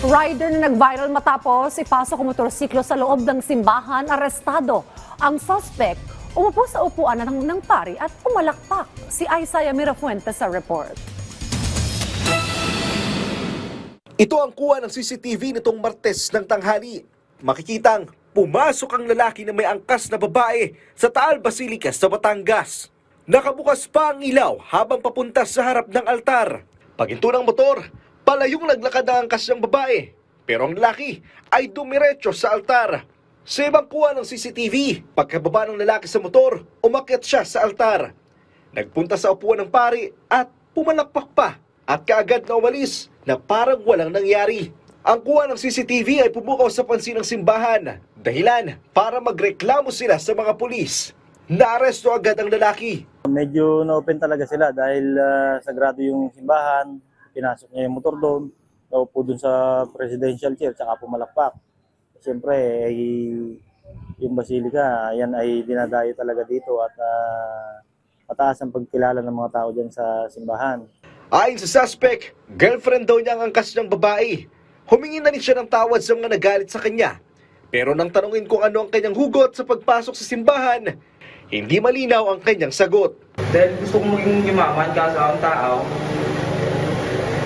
Rider na nag-viral matapos ipasok ang motorsiklo sa loob ng simbahan, arestado. Ang suspect, umupo sa upuan ng pari at umalakpak. Si Isaiah Mirafuentes sa report. Ito ang kuha ng CCTV nitong Martes ng tanghali. Makikitang pumasok ang lalaki na may angkas na babae sa Taal Basilica sa Batangas. Nakabukas pa ang ilaw habang papunta sa harap ng altar. Paghinto ng motor, palayong naglakad ang angkas ng babae. Pero ang lalaki ay dumiretso sa altar. Sa ibang kuha ng CCTV, pagkababa ng lalaki sa motor, umakyat siya sa altar. Nagpunta sa upuan ng pari at pumalakpak pa at kaagad na umalis na parang walang nangyari. Ang kuha ng CCTV ay pumukaw sa pansin ng simbahan. Dahilan para magreklamo sila sa mga pulis. Naaresto agad ang lalaki. Medyo na-open talaga sila dahil sagrado yung simbahan. Pinasok niya yung motor doon. Naupo doon sa presidential chair tsaka pumalakpak. Siyempre, yung Basilica, yan ay dinadayo talaga dito at mataas ang pagkilala ng mga tao dyan sa simbahan. Ayon sa suspect, girlfriend daw niya ang angkas ng babae. Humingi na rin siya ng tawad sa mga nagalit sa kanya. Pero nang tanungin kung ano ang kanyang hugot sa pagpasok sa simbahan, hindi malinaw ang kanyang sagot. Dahil gusto kong maging yumaman kaso ang tao,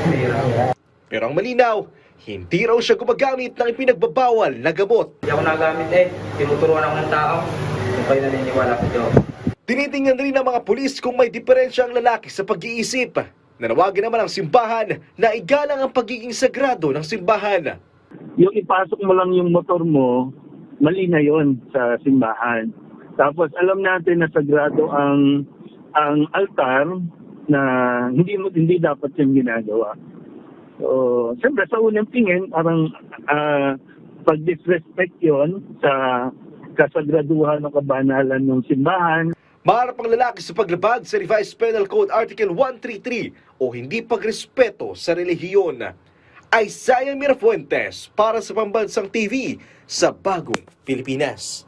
mahirap. Pero ang malinaw, hindi raw siya gumagamit ng ipinagbabawal na gamot. Hindi ako nagamit tinuturuan ako ng tao. Kung kayo naniniwala sa Diyos. Tinitingnan rin ng mga pulis kung may diferensya ang lalaki sa pag-iisip. Nanawagan naman ang simbahan na igalang ang pagiging sagrado ng simbahan. Yung ipasok mo lang yung motor mo, mali na yon sa simbahan. Tapos alam natin na sagrado ang altar na hindi dapat yung ginagawa. So, siyempre sa unang tingin, parang pag-disrespect yon sa kasagraduhan o kabanalan ng simbahan. Maharap ang lalaki sa paglabag sa Revised Penal Code Article 133 o hindi pagrespeto sa relihiyon. Isaiah Mirafuentes para sa Pambansang TV sa Bagong Pilipinas.